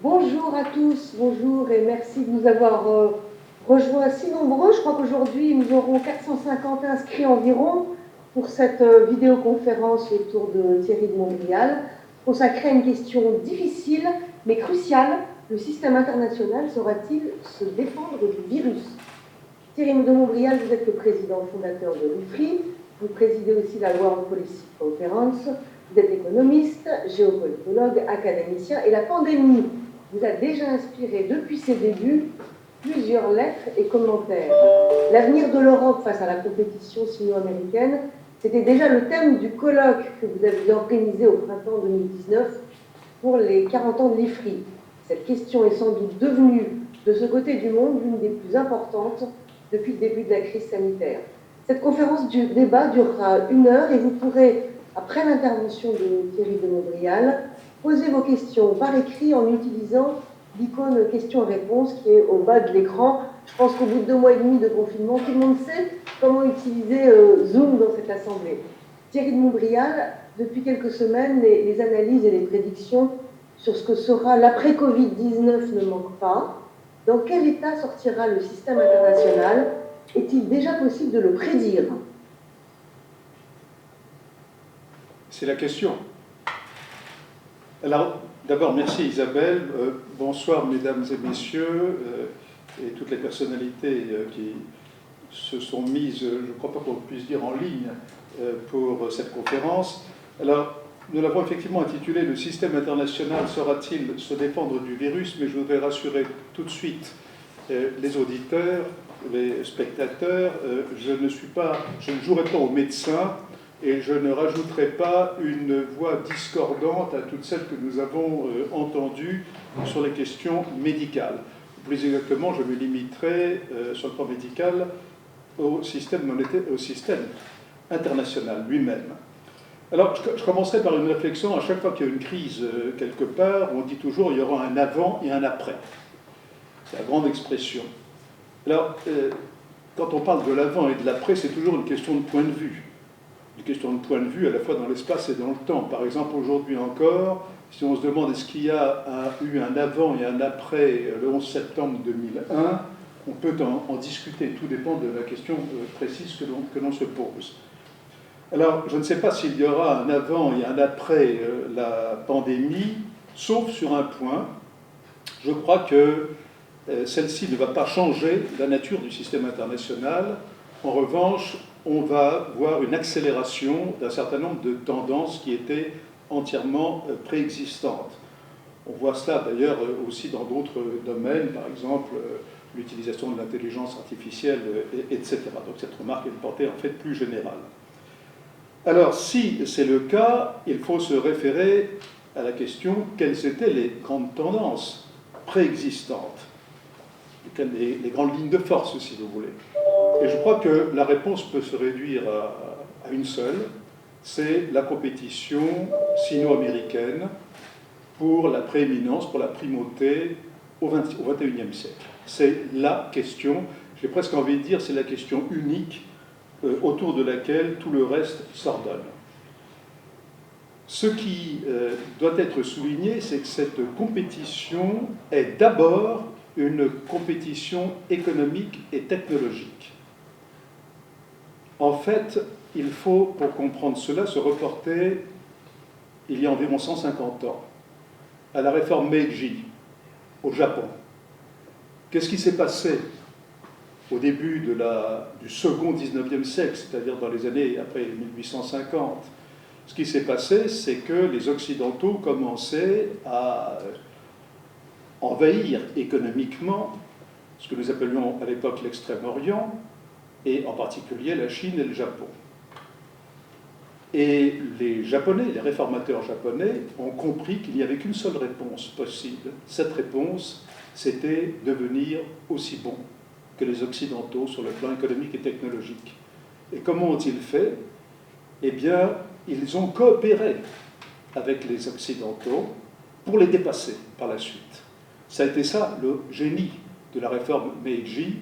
Bonjour à tous, bonjour et merci de nous avoir rejoints si nombreux. Je crois qu'aujourd'hui nous aurons 450 inscrits environ pour cette vidéoconférence autour de Thierry de Montbrial, consacrée à une question difficile mais cruciale. Le système international saura-t-il se défendre du virus? Thierry de Montbrial, vous êtes le président fondateur de l'IFRI, vous présidez aussi la World Policy Conference, vous êtes économiste, géopolitologue, académicien, et la pandémie vous a déjà inspiré depuis ses débuts plusieurs lettres et commentaires. L'avenir de l'Europe face à la compétition sino-américaine, c'était déjà le thème du colloque que vous avez organisé au printemps 2019 pour les 40 ans de l'IFRI. Cette question est sans doute devenue, de ce côté du monde, l'une des plus importantes depuis le début de la crise sanitaire. Cette conférence du débat durera 1 heure et vous pourrez, après l'intervention de Thierry de Montbrial, poser vos questions par écrit en utilisant l'icône questions-réponses qui est au bas de l'écran. Je pense qu'au bout de 2 mois et demi de confinement, tout le monde sait comment utiliser Zoom dans cette assemblée. Thierry de Montbrial, depuis quelques semaines, les analyses et les prédictions sur ce que sera l'après-Covid-19 ne manquent pas. Dans quel état sortira le système international? Est-il déjà possible de le prédire? C'est la question. Alors, d'abord, merci Isabelle. Bonsoir, mesdames et messieurs, et toutes les personnalités qui se sont mises, je ne crois pas qu'on puisse dire en ligne, pour cette conférence. Alors, nous l'avons effectivement intitulé « Le système international saura-t-il se défendre du virus ?» mais je voudrais rassurer tout de suite les auditeurs, les spectateurs, je ne jouerai pas au médecin et je ne rajouterai pas une voix discordante à toutes celles que nous avons entendues sur les questions médicales. Plus exactement, je me limiterai sur le plan médical au système monétaire, au système international lui-même. Alors, je commencerai par une réflexion. À chaque fois qu'il y a une crise quelque part, on dit toujours il y aura un avant et un après. C'est la grande expression. Alors, quand on parle de l'avant et de l'après, c'est toujours une question de point de vue. Une question de point de vue à la fois dans l'espace et dans le temps. Par exemple, aujourd'hui encore, si on se demande est-ce qu'il y a eu un avant et un après le 11 septembre 2001, on peut en discuter. Tout dépend de la question précise que l'on se pose. Alors, je ne sais pas s'il y aura un avant et un après la pandémie, sauf sur un point. Je crois que celle-ci ne va pas changer la nature du système international. En revanche, on va voir une accélération d'un certain nombre de tendances qui étaient entièrement préexistantes. On voit cela d'ailleurs aussi dans d'autres domaines, par exemple l'utilisation de l'intelligence artificielle, etc. Donc cette remarque est portée en fait plus générale. Alors, si c'est le cas, il faut se référer à la question quelles étaient les grandes tendances préexistantes, les grandes lignes de force, si vous voulez. Et je crois que la réponse peut se réduire à une seule, c'est la compétition sino-américaine pour la prééminence, pour la primauté au XXIe siècle. C'est la question, j'ai presque envie de dire, c'est la question unique autour de laquelle tout le reste s'ordonne. Ce qui doit être souligné, c'est que cette compétition est d'abord une compétition économique et technologique. En fait, il faut, pour comprendre cela, se reporter il y a environ 150 ans à la réforme Meiji au Japon. Qu'est-ce qui s'est passé au début du second 19e siècle, c'est-à-dire dans les années après 1850? Ce qui s'est passé, c'est que les Occidentaux commençaient à envahir économiquement ce que nous appelions à l'époque l'Extrême-Orient, et en particulier la Chine et le Japon. Et les Japonais, les réformateurs japonais, ont compris qu'il n'y avait qu'une seule réponse possible. Cette réponse, c'était devenir aussi bon que les Occidentaux sur le plan économique et technologique. Et comment ont-ils fait? Eh bien, ils ont coopéré avec les Occidentaux pour les dépasser par la suite. Ça a été ça, le génie de la réforme Meiji,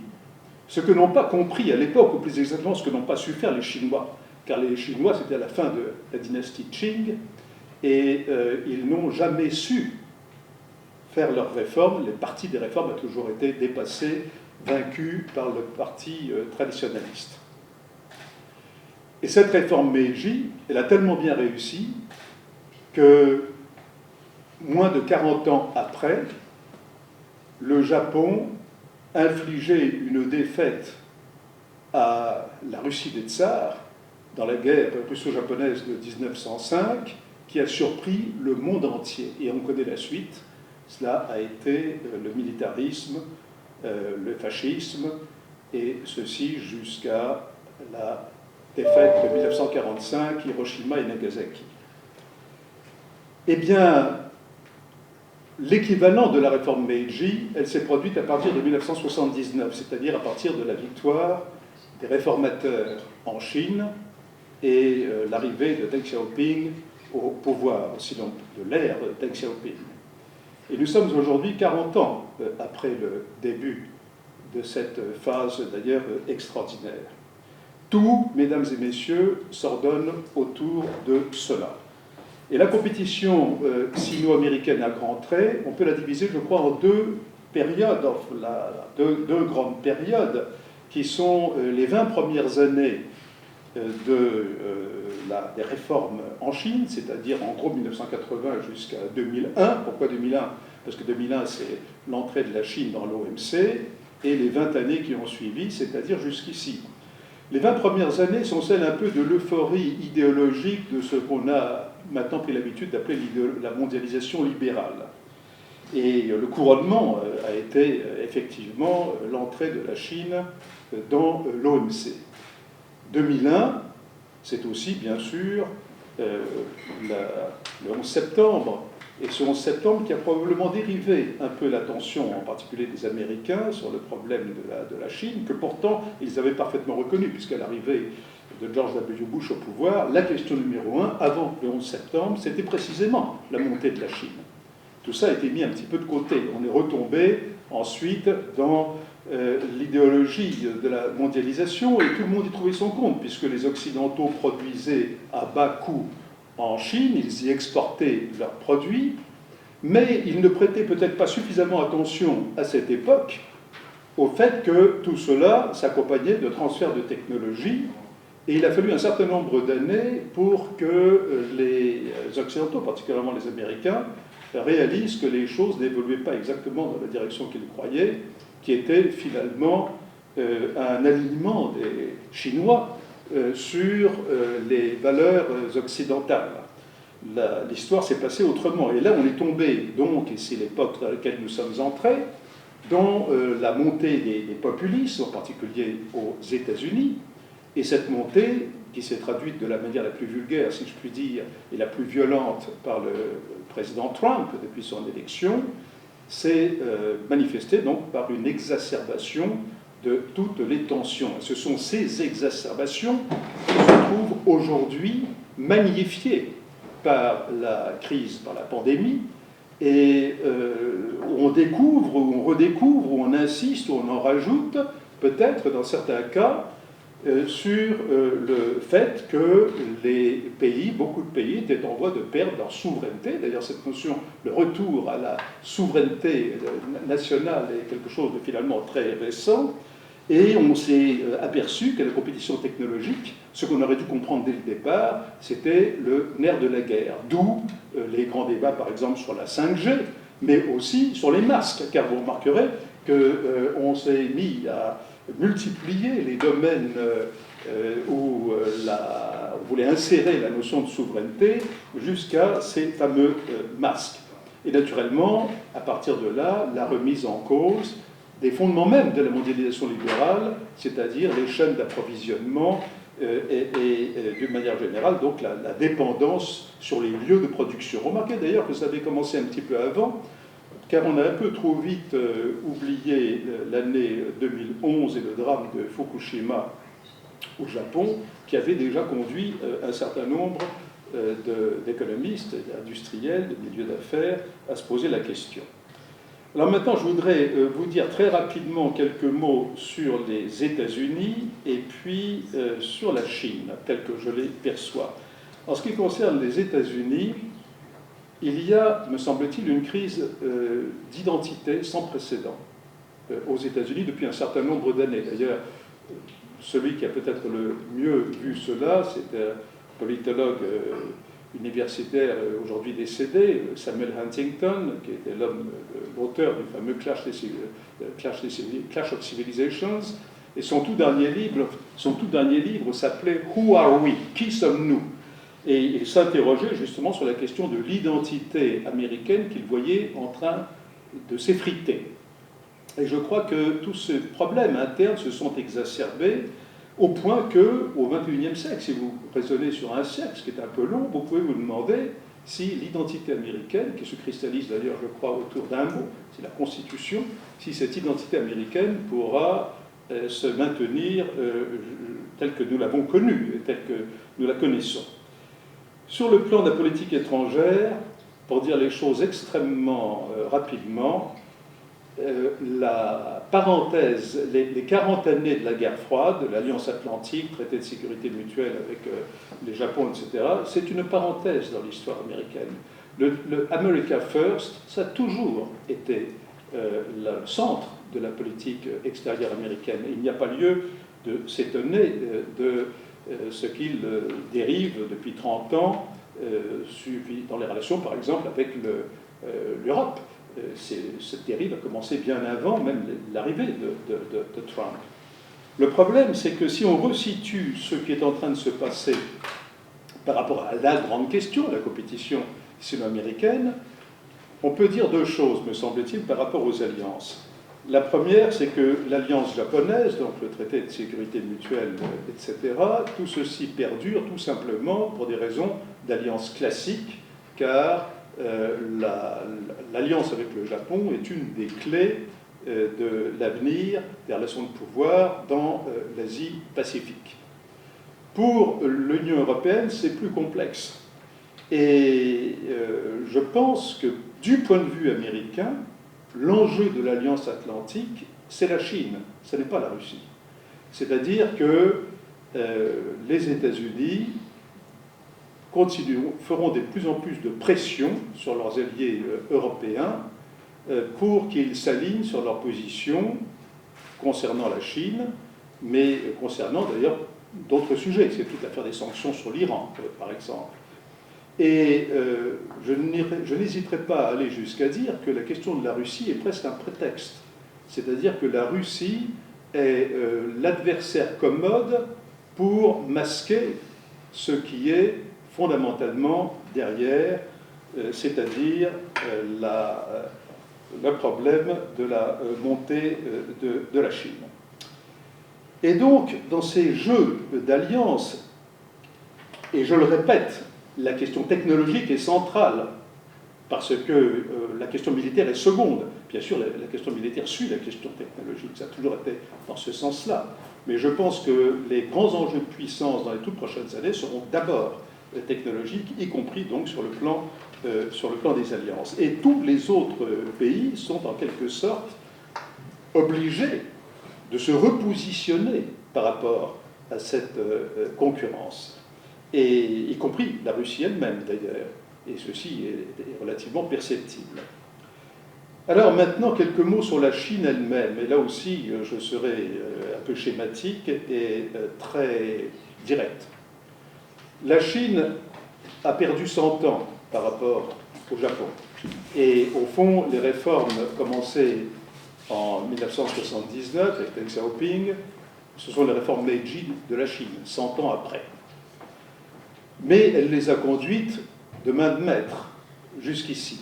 ce que n'ont pas compris à l'époque, ou plus exactement ce que n'ont pas su faire les Chinois, car les Chinois, c'était à la fin de la dynastie Qing, et ils n'ont jamais su faire leurs réformes. Les partis des réformes ont toujours été dépassés, vaincus par le parti traditionnaliste. Et cette réforme Meiji, elle a tellement bien réussi que, moins de 40 ans après, le Japon infligeait une défaite à la Russie des tsars dans la guerre russo-japonaise de 1905, qui a surpris le monde entier. Et on connaît la suite. Cela a été le militarisme, le fascisme, et ceci jusqu'à la défaite de 1945, Hiroshima et Nagasaki. Eh bien, l'équivalent de la réforme Meiji, elle s'est produite à partir de 1979, c'est-à-dire à partir de la victoire des réformateurs en Chine et l'arrivée de Deng Xiaoping au pouvoir, sinon de l'ère de Deng Xiaoping. Et nous sommes aujourd'hui 40 ans après le début de cette phase d'ailleurs extraordinaire. Tout, mesdames et messieurs, s'ordonne autour de cela. Et la compétition sino-américaine à grands traits, on peut la diviser, je crois, en deux périodes, deux grandes périodes, qui sont les 20 premières années des réformes en Chine, c'est-à-dire en gros 1980 jusqu'à 2001. Pourquoi 2001 ? Parce que 2001, c'est l'entrée de la Chine dans l'OMC, et les 20 années qui ont suivi, c'est-à-dire jusqu'ici. Les 20 premières années sont celles un peu de l'euphorie idéologique de ce qu'on a maintenant pris l'habitude d'appeler la mondialisation libérale. Et le couronnement a été effectivement l'entrée de la Chine dans l'OMC. 2001, c'est aussi bien sûr le 11 septembre. Et ce 11 septembre qui a probablement dérivé un peu l'attention, en particulier des Américains, sur le problème de la Chine, que pourtant ils avaient parfaitement reconnu, puisqu'à l'arrivée de George W. Bush au pouvoir, la question numéro 1, avant le 11 septembre, c'était précisément la montée de la Chine. Tout ça a été mis un petit peu de côté. On est retombé ensuite dans l'idéologie de la mondialisation, et tout le monde y trouvait son compte, puisque les Occidentaux produisaient à bas coût en Chine, ils y exportaient leurs produits, mais ils ne prêtaient peut-être pas suffisamment attention à cette époque au fait que tout cela s'accompagnait de transferts de technologie, et il a fallu un certain nombre d'années pour que les Occidentaux, particulièrement les Américains, réalisent que les choses n'évoluaient pas exactement dans la direction qu'ils croyaient, qui était finalement un alignement des Chinois sur les valeurs occidentales. L'histoire s'est passée autrement. Et là, on est tombé, donc, et c'est l'époque dans laquelle nous sommes entrés, dans la montée des populismes, en particulier aux États-Unis. Et cette montée, qui s'est traduite de la manière la plus vulgaire, si je puis dire, et la plus violente par le président Trump depuis son élection, s'est manifestée donc par une exacerbation de toutes les tensions. Et ce sont ces exacerbations qui se trouvent aujourd'hui magnifiées par la crise, par la pandémie, et où on découvre, où on redécouvre, où on insiste, où on en rajoute, peut-être dans certains cas, sur le fait que les pays, beaucoup de pays, étaient en voie de perdre leur souveraineté. D'ailleurs, cette notion, le retour à la souveraineté nationale est quelque chose de finalement très récent. Et on s'est aperçu que la compétition technologique, ce qu'on aurait dû comprendre dès le départ, c'était le nerf de la guerre. D'où les grands débats, par exemple, sur la 5G, mais aussi sur les masques, car vous remarquerez qu'on s'est mis à multiplier les domaines où on voulait insérer la notion de souveraineté jusqu'à ces fameux masques. Et naturellement, à partir de là, la remise en cause des fondements même de la mondialisation libérale, c'est-à-dire les chaînes d'approvisionnement et d'une manière générale, donc la dépendance sur les lieux de production. Remarquez d'ailleurs que ça avait commencé un petit peu avant, car on a un peu trop vite oublié l'année 2011 et le drame de Fukushima au Japon, qui avait déjà conduit un certain nombre d'économistes, d'industriels, de milieux d'affaires à se poser la question. Alors maintenant, je voudrais vous dire très rapidement quelques mots sur les États-Unis et puis sur la Chine, telle que je les perçois. En ce qui concerne les États-Unis, il y a, me semble-t-il, une crise d'identité sans précédent aux États-Unis depuis un certain nombre d'années. D'ailleurs, celui qui a peut-être le mieux vu cela, c'est un politologue universitaire aujourd'hui décédé, Samuel Huntington, qui était l'auteur du fameux Clash of Civilizations, et son tout dernier livre s'appelait Who Are We? Qui sommes-nous? Et il s'interrogeait justement sur la question de l'identité américaine qu'il voyait en train de s'effriter. Et je crois que tous ces problèmes internes se sont exacerbés au point qu'au XXIe siècle, si vous raisonnez sur un siècle, ce qui est un peu long, vous pouvez vous demander si l'identité américaine, qui se cristallise d'ailleurs, je crois, autour d'un mot, c'est la Constitution, si cette identité américaine pourra se maintenir telle que nous l'avons connue et telle que nous la connaissons. Sur le plan de la politique étrangère, pour dire les choses extrêmement rapidement, la parenthèse, les 40 années de la guerre froide, de l'Alliance Atlantique, traité de sécurité mutuelle avec les Japon, etc., c'est une parenthèse dans l'histoire américaine. Le America First, ça a toujours été le centre de la politique extérieure américaine. Il n'y a pas lieu de s'étonner de ce qu'il dérive depuis 30 ans dans les relations, par exemple, avec l'Europe. Cette dérive a commencé bien avant même l'arrivée de Trump. Le problème, c'est que si on resitue ce qui est en train de se passer par rapport à la grande question, la compétition sino-américaine, on peut dire deux choses, me semble-t-il, par rapport aux alliances. La première, c'est que l'alliance japonaise, donc le traité de sécurité mutuelle, etc., tout ceci perdure tout simplement pour des raisons d'alliance classique, car l'alliance avec le Japon est une des clés de l'avenir des relations de pouvoir dans l'Asie-Pacifique. Pour l'Union européenne, c'est plus complexe. Et je pense que du point de vue américain, l'enjeu de l'Alliance Atlantique, c'est la Chine, ce n'est pas la Russie. C'est-à-dire que les États-Unis feront de plus en plus de pression sur leurs alliés européens pour qu'ils s'alignent sur leur position concernant la Chine, mais concernant d'ailleurs d'autres sujets. C'est toute l'affaire des sanctions sur l'Iran, par exemple. Et je n'hésiterai pas à aller jusqu'à dire que la question de la Russie est presque un prétexte. C'est-à-dire que la Russie est l'adversaire commode pour masquer ce qui est fondamentalement derrière, c'est-à-dire le problème de la montée de la Chine. Et donc, dans ces jeux d'alliance, et je le répète, la question technologique est centrale, parce que la question militaire est seconde. Bien sûr, la question militaire suit la question technologique, ça a toujours été dans ce sens-là. Mais je pense que les grands enjeux de puissance dans les toutes prochaines années seront d'abord technologiques, y compris donc sur le plan des alliances. Et tous les autres pays sont en quelque sorte obligés de se repositionner par rapport à cette concurrence, et y compris la Russie elle-même d'ailleurs, et ceci est relativement perceptible. Alors maintenant, quelques mots sur la Chine elle-même, et là aussi je serai un peu schématique et très direct. La Chine a perdu 100 ans par rapport au Japon, et au fond, les réformes commencées en 1979 avec Deng Xiaoping, ce sont les réformes Meiji de la Chine, 100 ans après. Mais elle les a conduites de main de maître jusqu'ici.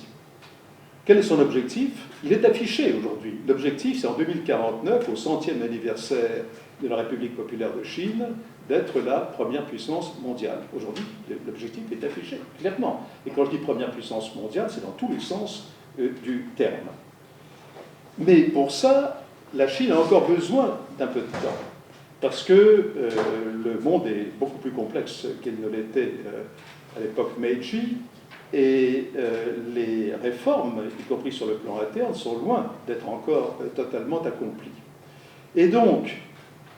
Quel est son objectif? Il est affiché aujourd'hui. L'objectif, c'est en 2049, au 100e anniversaire de la République populaire de Chine, d'être la première puissance mondiale. Aujourd'hui, l'objectif est affiché, clairement. Et quand je dis première puissance mondiale, c'est dans tous les sens du terme. Mais pour ça, la Chine a encore besoin d'un peu de temps, parce que le monde est beaucoup plus complexe qu'il ne l'était à l'époque Meiji, et les réformes, y compris sur le plan interne, sont loin d'être encore totalement accomplies. Et donc,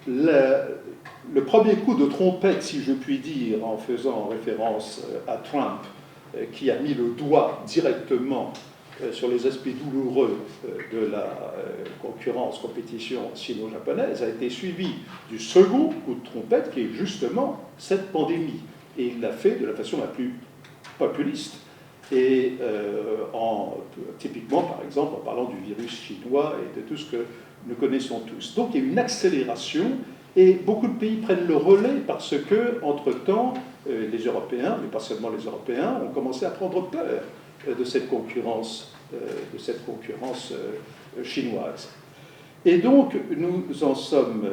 le premier coup de trompette, si je puis dire, en faisant référence à Trump qui a mis le doigt directement sur les aspects douloureux de la compétition sino-japonaise, a été suivi du second coup de trompette, qui est justement cette pandémie. Et il l'a fait de la façon la plus populiste, et typiquement, par exemple, en parlant du virus chinois et de tout ce que nous connaissons tous. Donc il y a une accélération, et beaucoup de pays prennent le relais parce que, entre-temps, les Européens, mais pas seulement les Européens, ont commencé à prendre peur de cette concurrence, chinoise. Et donc, nous en sommes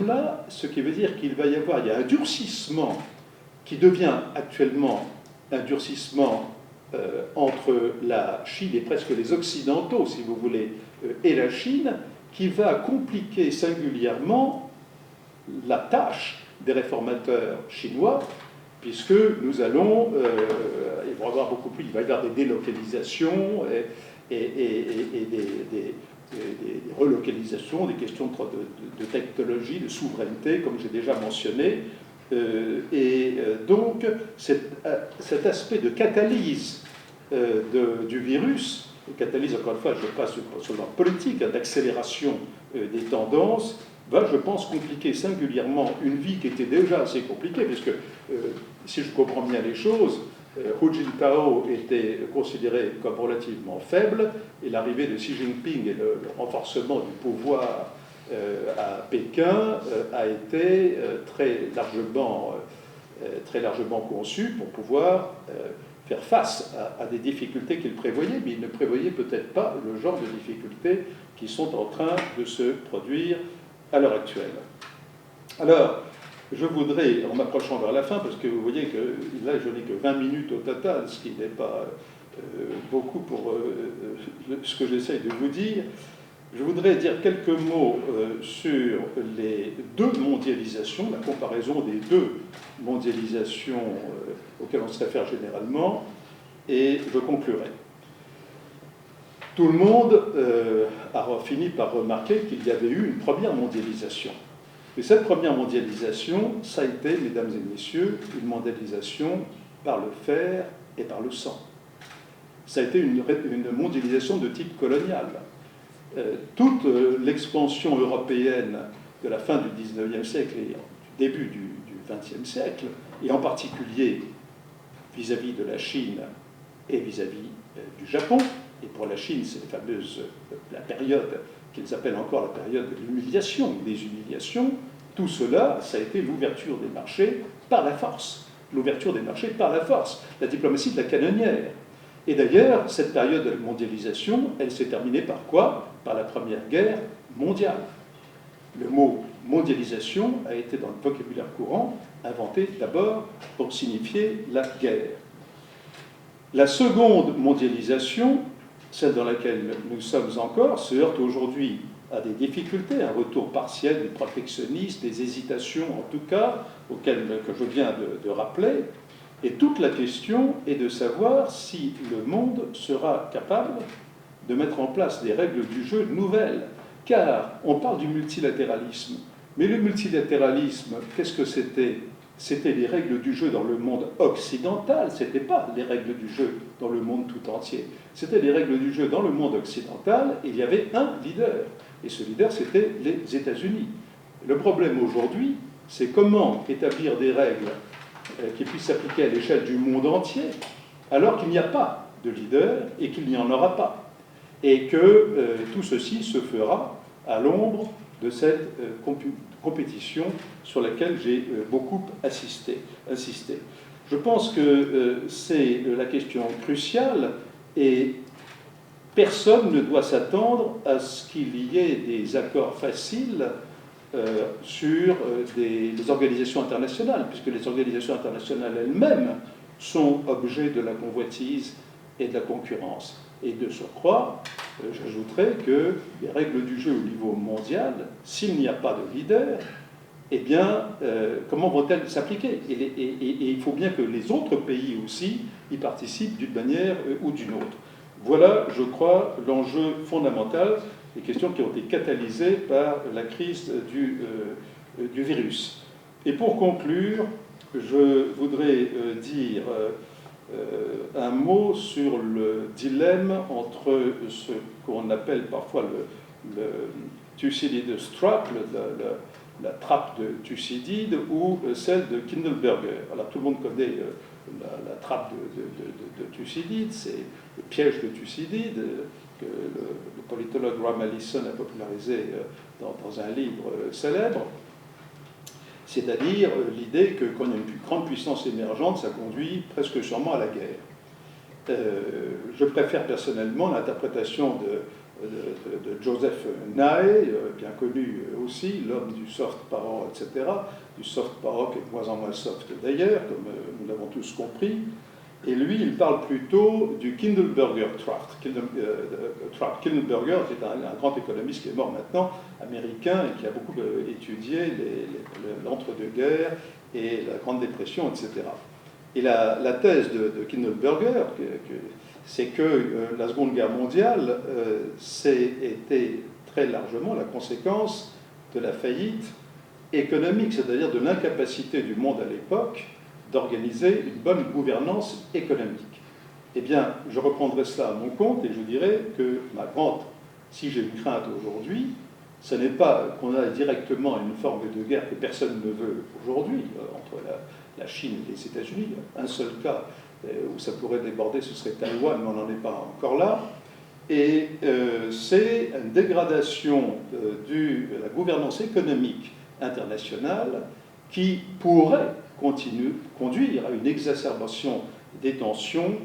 là, ce qui veut dire qu'il va y avoir, il y a un durcissement qui devient actuellement un durcissement entre la Chine et presque les Occidentaux, si vous voulez, et la Chine, qui va compliquer singulièrement la tâche des réformateurs chinois, puisque nous allons, il va y avoir beaucoup plus, il va y avoir des délocalisations et des relocalisations, des questions de technologie, de souveraineté, comme j'ai déjà mentionné. Donc, cet aspect de catalyse du virus, catalyse, encore une fois, je passe sur le plan politique, d'accélération des tendances, va, je pense, compliquer singulièrement une vie qui était déjà assez compliquée, puisque, si je comprends bien les choses, Hu Jintao était considéré comme relativement faible, et l'arrivée de Xi Jinping et le renforcement du pouvoir à Pékin a été très largement conçu pour pouvoir faire face à des difficultés qu'il prévoyait, mais il ne prévoyait peut-être pas le genre de difficultés qui sont en train de se produire à l'heure actuelle. Alors, je voudrais, en m'approchant vers la fin, parce que vous voyez que là, je n'ai que 20 minutes au total, ce qui n'est pas beaucoup pour ce que j'essaye de vous dire, je voudrais dire quelques mots sur les deux mondialisations, la comparaison des deux mondialisations auxquelles on se réfère généralement, et je conclurai. Tout le monde a fini par remarquer qu'il y avait eu une première mondialisation. Et cette première mondialisation, ça a été, mesdames et messieurs, une mondialisation par le fer et par le sang. Ça a été une mondialisation de type colonial. Toute l'expansion européenne de la fin du XIXe siècle et du début du XXe siècle, et en particulier vis-à-vis de la Chine et vis-à-vis du Japon, et pour la Chine, c'est la période qu'ils appellent encore la période de l'humiliation, des humiliations, tout cela, ça a été l'ouverture des marchés par la force. L'ouverture des marchés par la force, la diplomatie de la canonnière. Et d'ailleurs, cette période de mondialisation, elle s'est terminée par quoi? Par la Première Guerre mondiale. Le mot mondialisation a été dans le vocabulaire courant inventé d'abord pour signifier la guerre. La seconde mondialisation, celle dans laquelle nous sommes encore, se heurte aujourd'hui à des difficultés, un retour partiel des protectionnistes, des hésitations en tout cas, auxquelles que je viens de rappeler. Et toute la question est de savoir si le monde sera capable de mettre en place des règles du jeu nouvelles. Car on parle du multilatéralisme. Mais le multilatéralisme, qu'est-ce que c'était? C'était les règles du jeu dans le monde occidental, ce n'était pas les règles du jeu dans le monde tout entier. C'était les règles du jeu dans le monde occidental, et il y avait un leader. Et ce leader, c'était les États-Unis. Le problème aujourd'hui, c'est comment établir des règles qui puissent s'appliquer à l'échelle du monde entier, alors qu'il n'y a pas de leader et qu'il n'y en aura pas. Et que tout ceci se fera à l'ombre de cette compétition sur laquelle j'ai beaucoup insisté. Je pense que c'est la question cruciale et personne ne doit s'attendre à ce qu'il y ait des accords faciles sur les organisations internationales, puisque les organisations internationales elles-mêmes sont objets de la convoitise et de la concurrence. Et de surcroît, j'ajouterais que les règles du jeu au niveau mondial, s'il n'y a pas de leader, eh bien, comment vont-elles s'appliquer? Et il faut bien que les autres pays aussi y participent d'une manière ou d'une autre. Voilà, je crois, l'enjeu fondamental, les questions qui ont été catalysées par la crise du virus. Et pour conclure, je voudrais dire un mot sur le dilemme entre ce qu'on appelle parfois le Thucydides trap, la trappe de Thucydide, ou celle de Kindleberger. Alors tout le monde connaît la trappe de Thucydide, c'est le piège de Thucydide, que le politologue Graham Allison a popularisé dans un livre célèbre. C'est-à-dire l'idée que quand il y a une grande puissance émergente, ça conduit presque sûrement à la guerre. Je préfère personnellement l'interprétation de Joseph Nye, bien connu aussi, l'homme du soft power, etc. Du soft power qui est de moins en moins soft d'ailleurs, comme nous l'avons tous compris. Et lui, il parle plutôt du Kindleberger trap. Kindleberger, c'est un grand économiste qui est mort maintenant, américain, et qui a beaucoup étudié l'entre-deux-guerres et la Grande Dépression, etc. Et la thèse de Kindleberger, c'est que la Seconde Guerre mondiale était très largement la conséquence de la faillite économique, c'est-à-dire de l'incapacité du monde à l'époque d'organiser une bonne gouvernance économique. Eh bien, je reprendrai cela à mon compte et je dirais que si j'ai une crainte aujourd'hui, ce n'est pas qu'on a directement une forme de guerre que personne ne veut aujourd'hui entre la Chine et les États-Unis. Un seul cas où ça pourrait déborder, ce serait Taïwan, mais on n'en est pas encore là. Et c'est une dégradation de la gouvernance économique internationale qui pourrait conduire à une exacerbation des tensions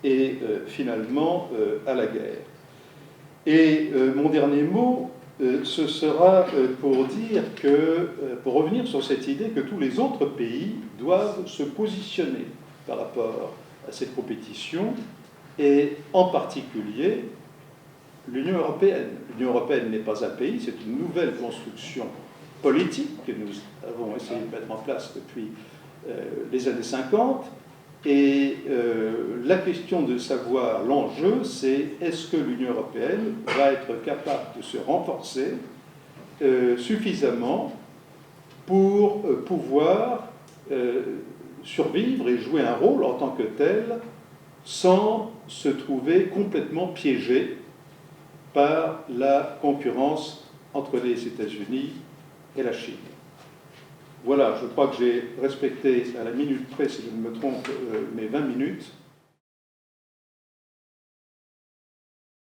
et finalement à la guerre. Et mon dernier mot, ce sera pour dire que, pour revenir sur cette idée que tous les autres pays doivent se positionner par rapport à cette compétition, et en particulier l'Union européenne. L'Union européenne n'est pas un pays, c'est une nouvelle construction politique que nous avons essayé de mettre en place depuis les années 50. Et la question de savoir, l'enjeu, c'est est-ce que l'Union européenne va être capable de se renforcer suffisamment pour pouvoir survivre et jouer un rôle en tant que tel sans se trouver complètement piégé par la concurrence entre les États-Unis et la Chine. Voilà, je crois que j'ai respecté à la minute près, si je ne me trompe, mes 20 minutes.